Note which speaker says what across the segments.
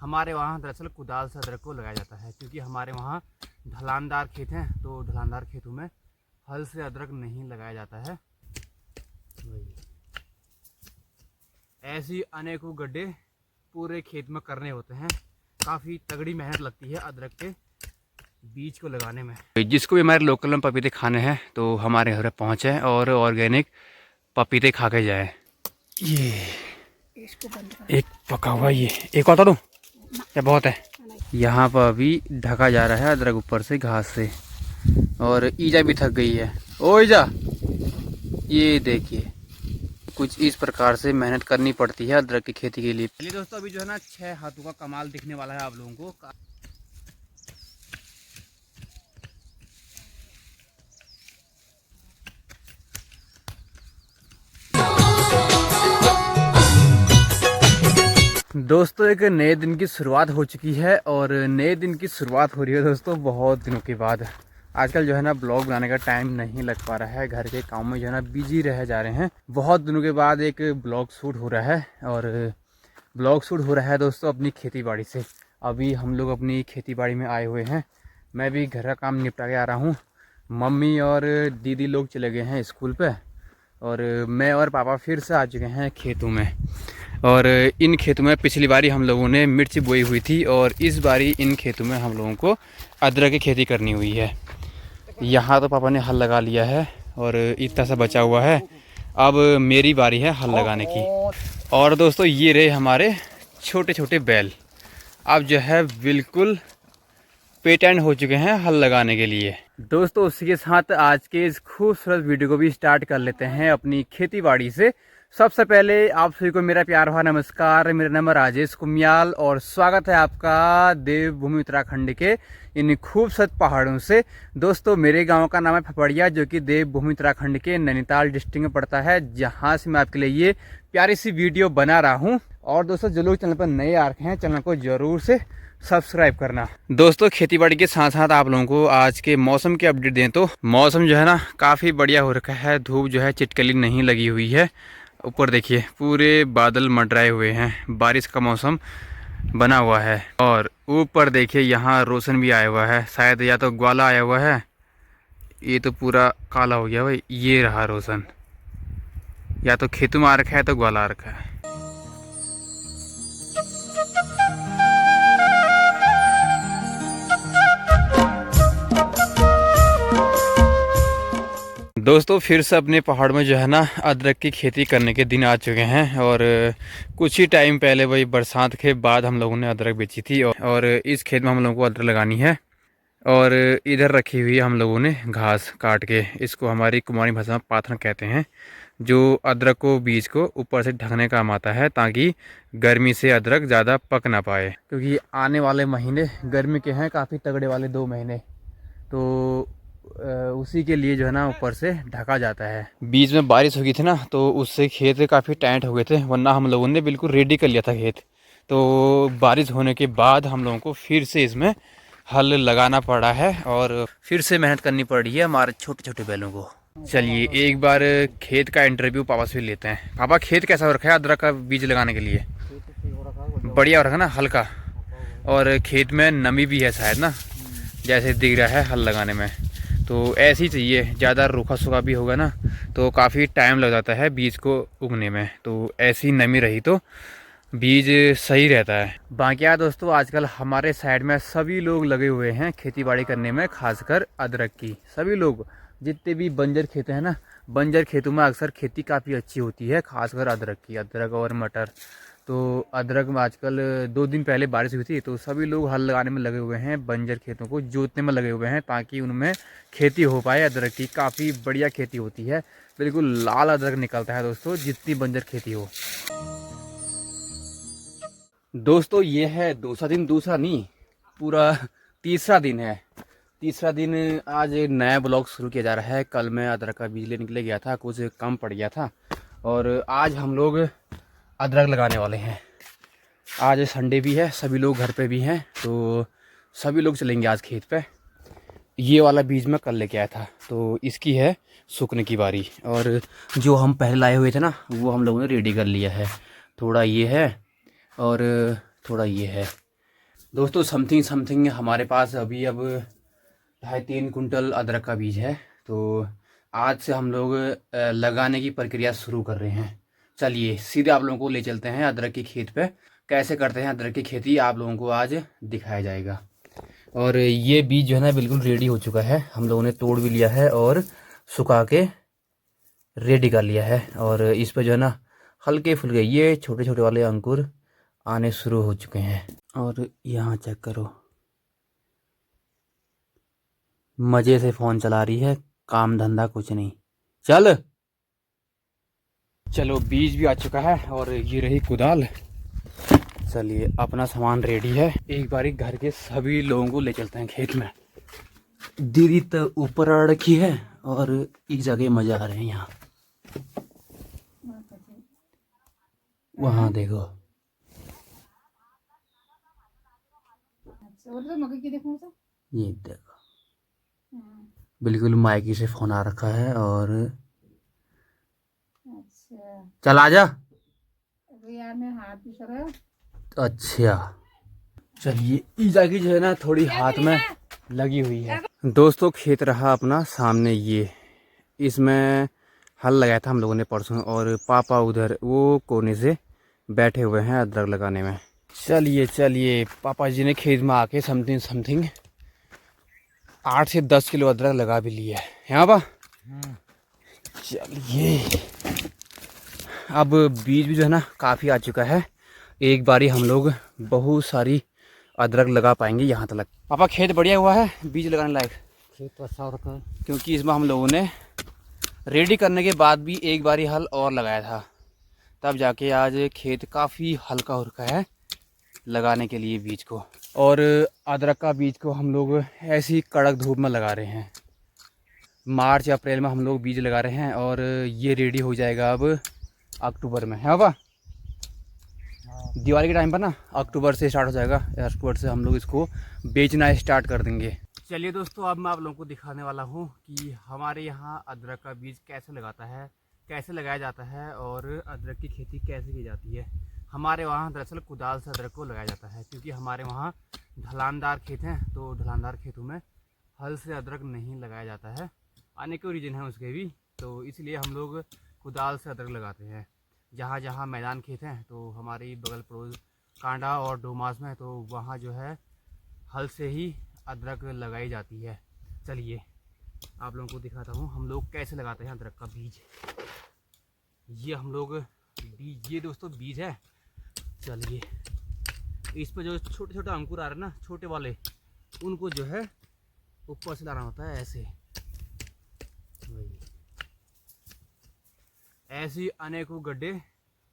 Speaker 1: हमारे वहाँ दरअसल कुदाल से अदरक को लगाया जाता है, क्योंकि हमारे वहाँ ढलानदार खेत हैं, तो ढलानदार खेतों में हल से अदरक नहीं लगाया जाता है। ऐसी अनेकों गड्ढे पूरे खेत में करने होते हैं। काफ़ी तगड़ी मेहनत लगती है अदरक के बीज को लगाने में। जिसको भी हमारे लोकल में पपीते खाने हैं तो हमारे घर पहुँचे और ऑर्गेनिक पपीते खा के जाए। ये एक पका हुआ, ये एक होता दो क्या बहुत है। यहाँ पर अभी ढका जा रहा है अदरक ऊपर से घास से, और ईजा भी थक गई है। ओ ईजा, ये देखिए कुछ इस प्रकार से मेहनत करनी पड़ती है अदरक की खेती के लिए। चलिए दोस्तों, अभी जो है ना 6 हाथों का कमाल दिखने वाला है आप लोगों को। दोस्तों एक नए दिन की शुरुआत हो चुकी है, और नए दिन की शुरुआत हो रही है दोस्तों बहुत दिनों के बाद। आजकल जो है ना ब्लॉग बनाने का टाइम नहीं लग पा रहा है, घर के काम में जो है ना बिजी रह जा रहे हैं। बहुत दिनों के बाद एक ब्लॉग शूट हो रहा है, और ब्लॉग शूट हो रहा है दोस्तों अपनी खेती बाड़ी से। अभी हम लोग अपनी खेती बाड़ी में आए हुए हैं, मैं भी घर का काम निपटा के आ रहा हूँ। मम्मी और दीदी लोग चले गए हैं स्कूल पे, और मैं और पापा फिर से आ चुके हैं खेतों में। और इन खेतों में पिछली बारी हम लोगों ने मिर्च बोई हुई थी, और इस बारी इन खेतों में हम लोगों को अदरक की खेती करनी हुई है। यहाँ तो पापा ने हल लगा लिया है और इतना सा बचा हुआ है, अब मेरी बारी है हल लगाने की। और दोस्तों ये रहे हमारे छोटे छोटे बैल, अब जो है बिल्कुल पेटेंट हो चुके हैं हल लगाने के लिए। दोस्तों उसी के साथ आज के इस खूबसूरत वीडियो को भी स्टार्ट कर लेते हैं अपनी खेती बाड़ी से। सबसे पहले आप सभी को मेरा प्यार भरा नमस्कार। मेरा नाम राजेश कुमियाल और स्वागत है आपका देवभूमि उत्तराखंड के इन खूबसूरत पहाड़ों से। दोस्तों मेरे गांव का नाम है फपड़िया, जो कि देवभूमि उत्तराखंड के नैनीताल डिस्ट्रिक्ट में पड़ता है, जहां से मैं आपके लिए ये प्यारी सी वीडियो बना रहा हूं। और दोस्तों जो लोग चैनल पर नए आ रखे हैं, चैनल को जरूर से सब्सक्राइब करना। दोस्तों खेतीबाड़ी के साथ साथ आप लोगों को आज के मौसम के अपडेट दें तो मौसम जो है ना काफ़ी बढ़िया हो रखा है। धूप जो है चिटकली नहीं लगी हुई है। ऊपर देखिए पूरे बादल मंडराए हुए हैं, बारिश का मौसम बना हुआ है। और ऊपर देखिए यहाँ रोशन भी आया हुआ है, शायद या तो ग्वाला आया हुआ है। ये तो पूरा काला हो गया भाई, ये रहा रोशन, या तो खेतों में आ रखा है तो ग्वाला आ रखा है। दोस्तों फिर से अपने पहाड़ में जो है ना अदरक की खेती करने के दिन आ चुके हैं, और कुछ ही टाइम पहले वही बरसात के बाद हम लोगों ने अदरक बेची थी। और इस खेत में हम लोगों को अदरक लगानी है, और इधर रखी हुई है हम लोगों ने घास काट के, इसको हमारी कुमारी भाषा में पाथन कहते हैं, जो अदरक को बीज को ऊपर से ढकने का काम आता है, ताकि गर्मी से अदरक ज़्यादा पक ना पाए। क्योंकि आने वाले महीने गर्मी के हैं काफ़ी तगड़े वाले 2 महीने, तो उसी के लिए जो है ना ऊपर से ढका जाता है। बीच में बारिश हो गई थी ना, तो उससे खेत काफ़ी टाइट हो गए थे, वरना हम लोगों ने बिल्कुल रेडी कर लिया था खेत। तो बारिश होने के बाद हम लोगों को फिर से इसमें हल लगाना पड़ा है, और फिर से मेहनत करनी पड़ रही है हमारे छोटे छोटे बैलों को। चलिए एक बार खेत का इंटरव्यू पापा से लेते हैं। पापा खेत कैसा हो रखा है अदरक का बीज लगाने के लिए? बढ़िया हो रखा ना, हल्का, और खेत में नमी भी है शायद ना, जैसे दिख रहा है हल लगाने में। तो ऐसे ही चाहिए, ज़्यादा रूखा सूखा भी होगा ना तो काफ़ी टाइम लग जाता है बीज को उगने में, तो ऐसी नमी रही तो बीज सही रहता है। बाकी यार दोस्तों आजकल हमारे साइड में सभी लोग लगे हुए हैं खेतीबाड़ी करने में, खासकर अदरक की। सभी लोग, जितने भी बंजर खेत हैं ना, बंजर खेतों में अक्सर खेती काफ़ी अच्छी होती है, खासकर अदरक की, अदरक और मटर। तो अदरक में आजकल 2 दिन पहले बारिश हुई थी, तो सभी लोग हल लगाने में लगे हुए हैं, बंजर खेतों को जोतने में लगे हुए हैं, ताकि उनमें खेती हो पाए अदरक की। काफ़ी बढ़िया खेती होती है, बिल्कुल लाल अदरक निकलता है दोस्तों, जितनी बंजर खेती हो। दोस्तों ये है दूसरा दिन, दूसरा नहीं पूरा तीसरा दिन है। तीसरा दिन आज नया ब्लॉग शुरू किया जा रहा है। कल मैं अदरक का बीज लेने के लिए गया था, कुछ कम पड़ गया था, और आज हम लोग अदरक लगाने वाले हैं। आज संडे भी है, सभी लोग घर पे भी हैं, तो सभी लोग चलेंगे आज खेत पे। ये वाला बीज मैं कल लेके आया था, तो इसकी है सूखने की बारी। और जो हम पहले लाए हुए थे ना, वो हम लोगों ने रेडी कर लिया है। थोड़ा ये है और थोड़ा ये है, दोस्तों समथिंग समथिंग हमारे पास अभी अब 2.5-3 कुंटल अदरक का बीज है। तो आज से हम लोग लगाने की प्रक्रिया शुरू कर रहे हैं। चलिए सीधे आप लोगों को ले चलते हैं अदरक की खेत पे। कैसे करते हैं अदरक की खेती आप लोगों को आज दिखाया जाएगा। और ये बीज जो है ना बिल्कुल रेडी हो चुका है, हम लोगों ने तोड़ भी लिया है और सुखा के रेडी कर लिया है। और इस पर जो है ना हल्के फुल्के ये छोटे छोटे वाले अंकुर आने शुरू हो चुके हैं। और यहाँ चेक करो, मज़े से फ़ोन चला रही है, काम धंधा कुछ नहीं। चलो बीज भी आ चुका है और ये रही कुदाल। चलिए अपना सामान रेडी है, एक बारी घर के सभी लोगों को ले चलते हैं खेत में। दीदी तो ऊपर आ रखी है और एक जगह मजा आ रहे हैं यहाँ। वहाँ देखो, ये देखो बिल्कुल मायके से फोन आ रखा है। और चल आजा यार, मैं हाथ भी अच्छा। चलिए ईजा की जो है ना थोड़ी हाथ में लगी हुई है। दोस्तों खेत रहा अपना सामने, ये इसमें हल लगाया था हम लोगों ने परसों, और पापा उधर वो कोने से बैठे हुए हैं अदरक लगाने में। चलिए चलिए पापा जी ने खेत में आके समथिंग समथिंग 8 से 10 किलो अदरक लगा भी लिया है यहाँ पा। चलिए अब बीज भी जो है ना काफ़ी आ चुका है, एक बारी हम लोग बहुत सारी अदरक लगा पाएंगे यहाँ तक। पापा खेत बढ़िया हुआ है बीज लगाने लायक? खेत तो अच्छा रखा है, क्योंकि इसमें हम लोगों ने रेडी करने के बाद भी एक बारी हल और लगाया था, तब जाके आज खेत काफ़ी हल्का हो रखा है लगाने के लिए बीज को। और अदरक का बीज को हम लोग ऐसी कड़क धूप में लगा रहे हैं। मार्च अप्रैल में हम लोग बीज लगा रहे हैं और ये रेडी हो जाएगा अब अक्टूबर में, है पापा? दिवाली के टाइम पर ना अक्टूबर से स्टार्ट हो जाएगा। अक्टूबर से हम लोग इसको बेचना स्टार्ट कर देंगे। चलिए दोस्तों अब मैं आप लोगों को दिखाने वाला हूँ कि हमारे यहाँ अदरक का बीज कैसे लगाता है, कैसे लगाया जाता है और अदरक की खेती कैसे की जाती है। हमारे वहाँ दरअसल कुदाल से अदरक को लगाया जाता है, क्योंकि हमारे वहाँ ढलानदार खेत हैं, तो ढलानदार खेतों में हल से अदरक नहीं लगाया जाता है। अनेकों रीजन हैं उसके भी, तो इसलिए हम लोग कुदाल से अदरक लगाते हैं। जहाँ जहाँ मैदान खेत हैं तो हमारी बगल पड़ोस कांडा और डोमास में, तो वहाँ जो है हल से ही अदरक लगाई जाती है। चलिए आप लोगों को दिखाता हूँ हम लोग कैसे लगाते हैं अदरक का बीज। ये हम लोग बीज, ये दोस्तों बीज है। चलिए इस पर जो छोटे छोटे अंकुर आ रहे हैं ना, छोटे वाले, उनको जो है ऊपर से लाना होता है ऐसे। ऐसी अनेकों गड्ढे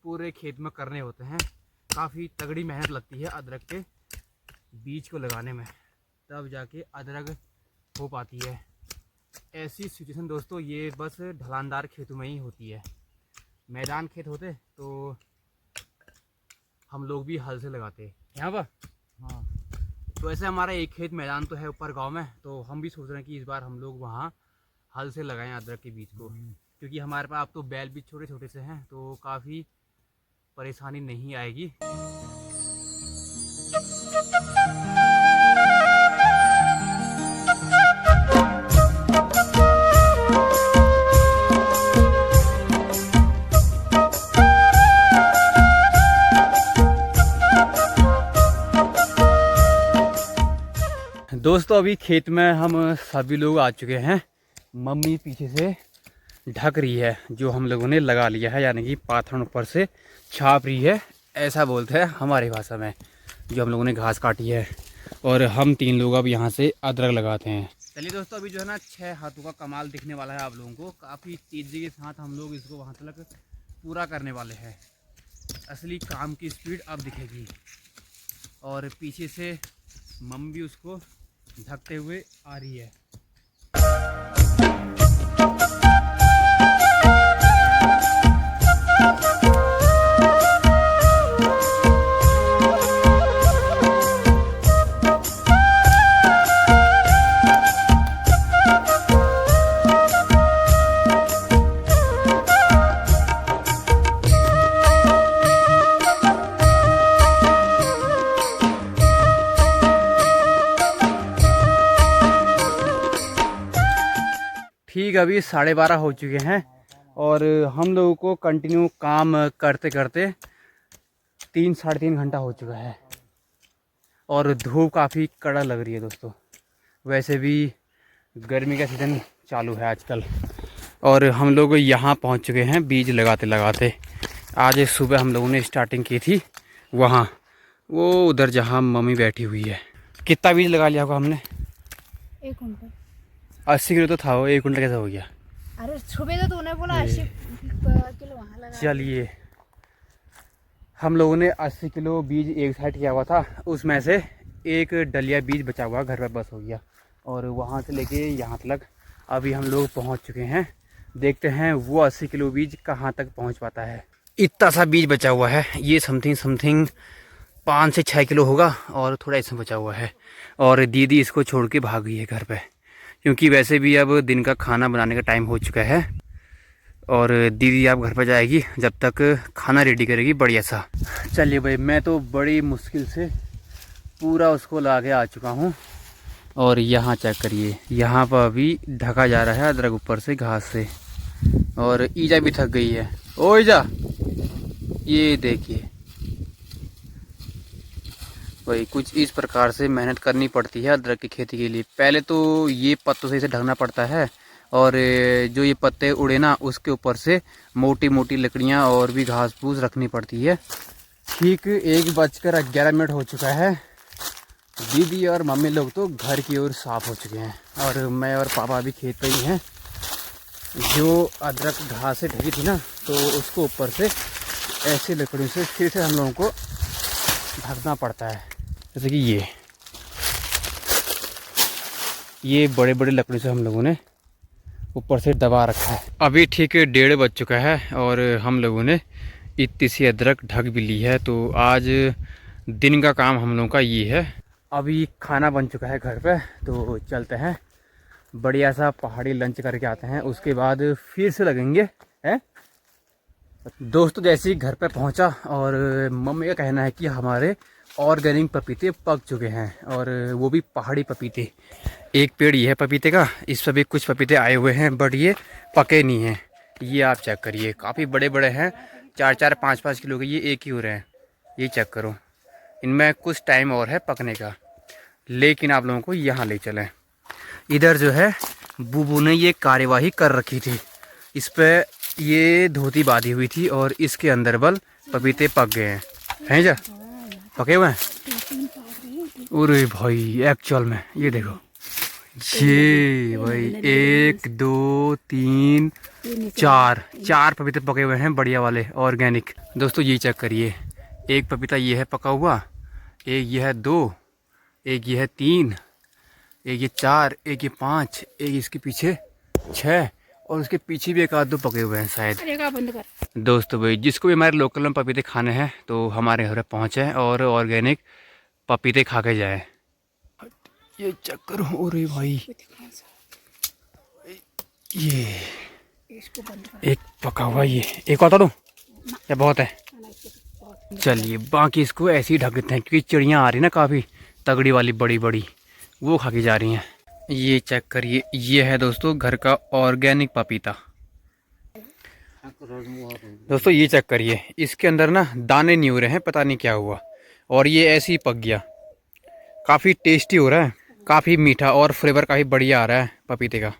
Speaker 1: पूरे खेत में करने होते हैं। काफ़ी तगड़ी मेहनत लगती है अदरक के बीज को लगाने में, तब जाके अदरक हो पाती है। ऐसी सिचुएशन दोस्तों ये बस ढलानदार खेतों में ही होती है। मैदान खेत होते तो हम लोग भी हल से लगाते यहाँ पर। हाँ, तो ऐसे हमारा एक खेत मैदान तो है ऊपर गांव में, तो हम भी सोच रहे हैं कि इस बार हम लोग वहाँ हल से लगाएं अदरक के बीज को, क्योंकि हमारे पास अब तो बैल भी छोटे छोटे से हैं, तो काफ़ी परेशानी नहीं आएगी। दोस्तों अभी खेत में हम सभी लोग आ चुके हैं। मम्मी पीछे से ढक रही है जो हम लोगों ने लगा लिया है, यानी कि पाथन ऊपर से छाप रही है, ऐसा बोलते हैं हमारी भाषा में, जो हम लोगों ने घास काटी है। और हम 3 लोग अब यहाँ से अदरक लगाते हैं। चलिए दोस्तों अभी जो है ना 6 हाथों का कमाल दिखने वाला है आप लोगों को। काफ़ी तेज़ी के साथ हम लोग इसको वहाँ तक पूरा करने वाले हैं। असली काम की स्पीड अब दिखेगी। और पीछे से मम्मी भी उसको ढकते हुए आ रही है। ठीक अभी 12:30 हो चुके हैं और हम लोगों को कंटिन्यू काम करते करते 3-3.5 घंटा हो चुका है और धूप काफ़ी कड़ा लग रही है दोस्तों। वैसे भी गर्मी का सीज़न चालू है आजकल और हम लोग यहाँ पहुँच चुके हैं बीज लगाते लगाते। आज सुबह हम लोगों ने स्टार्टिंग की थी वहाँ, वो उधर जहाँ मम्मी बैठी हुई है। कितना बीज लगा लिया होगा हमने?
Speaker 2: 1 कुंटल।
Speaker 1: 80 किलो तो था वो, 1 कुंटल कैसे हो गया?
Speaker 2: अरे सुबह तो तूने बोला 80 किलो वहाँ लगा।
Speaker 1: चलिए, हम लोगों ने 80 किलो बीज एक साइड किया हुआ था, उसमें से एक डलिया बीज बचा हुआ घर पर बस हो गया और वहाँ से लेके यहाँ तक अभी हम लोग पहुँच चुके हैं। देखते हैं वो 80 किलो बीज कहाँ तक पहुँच पाता है। इतना सा बीज बचा हुआ है, ये समथिंग 5 से 6 किलो होगा और थोड़ा इसमें बचा हुआ है और दीदी इसको छोड़ के भाग गई है घर पे, क्योंकि वैसे भी अब दिन का खाना बनाने का टाइम हो चुका है और दीदी आप घर पर जाएगी, जब तक खाना रेडी करेगी बढ़िया सा। चलिए भाई, मैं तो बड़ी मुश्किल से पूरा उसको ला के आ चुका हूँ और यहाँ चेक करिए, यहाँ पर अभी ढका जा रहा है अदरक ऊपर से घास से और ईजा भी थक गई है। ओ ईजा, ये देखिए भाई, कुछ इस प्रकार से मेहनत करनी पड़ती है अदरक की खेती के लिए। पहले तो ये पत्तों से इसे ढकना पड़ता है और जो ये पत्ते उड़े ना, उसके ऊपर से मोटी मोटी लकड़ियाँ और भी घास फूस रखनी पड़ती है। ठीक 1:11 हो चुका है। दीदी और मम्मी लोग तो घर की ओर साफ हो चुके हैं और मैं और पापा भी खेत पे ही हैं। जो अदरक घास से ढकी थी ना, तो उसको ऊपर से ऐसी लकड़ियों से फिर से हम लोगों को ढकना पड़ता है। जैसे कि ये बड़े बड़े लकड़ी से हम लोगों ने ऊपर से दबा रखा है। अभी ठीक 1:30 बज चुका है और हम लोगों ने इतनी सी अदरक ढक भी ली है। तो आज दिन का काम हम लोगों का ये है। अभी खाना बन चुका है घर पे, तो चलते हैं बढ़िया सा पहाड़ी लंच करके आते हैं, उसके बाद फिर से लगेंगे हैं दोस्तों। जैसे ही घर पे पहुंचा और मम्मी का कहना है कि हमारे ऑर्गेनिक पपीते पक चुके हैं और वो भी पहाड़ी पपीते। एक पेड़ ये है पपीते का, इस पर भी कुछ पपीते आए हुए हैं बट ये पके नहीं हैं। ये आप चेक करिए, काफ़ी बड़े बड़े हैं, 4-4, 5-5 किलो के ये एक ही हो रहे हैं। ये चेक करो, इनमें कुछ टाइम और है पकने का, लेकिन आप लोगों को यहाँ ले चलें। इधर जो है बूबू ने ये कार्यवाही कर रखी थी, इस पर ये धोती बांधी हुई थी और इसके अंदर बल पपीते पक गए हैं जा पके हुए हैं। अरे भाई एक्चुअल में ये देखो, ये भाई 1 2 3 4 पपीते पके हुए हैं बढ़िया वाले ऑर्गेनिक। दोस्तों ये चेक करिए, एक पपीता ये है पका हुआ, एक ये है 2, एक ये है 3, एक ये 4, एक ये 5, एक इसके पीछे 6 और उसके पीछे भी 1-2 पके हुए हैं शायद।
Speaker 2: बंद कर।
Speaker 1: दोस्तों भाई, जिसको भी हमारे लोकल में पपीते खाने हैं तो हमारे घर पहुँचे और ऑर्गेनिक पपीते खा के जाए। ये चेक करो, अरे भाई ये एक पका हुआ, ये एक और दो या बहुत है। चलिए बाकी इसको ऐसे ही ढक देते हैं, क्योंकि चिड़ियाँ आ रही ना काफ़ी तगड़ी वाली बड़ी बड़ी, वो खा के जा रही हैं। ये चेक करिए, ये है दोस्तों घर का ऑर्गेनिक पपीता। दोस्तों ये चेक करिए, इसके अंदर ना दाने नहीं हो रहे हैं, पता नहीं क्या हुआ और ये ऐसे ही पक गया। काफ़ी टेस्टी हो रहा है, काफ़ी मीठा और फ्लेवर काफ़ी बढ़िया आ रहा है पपीते का।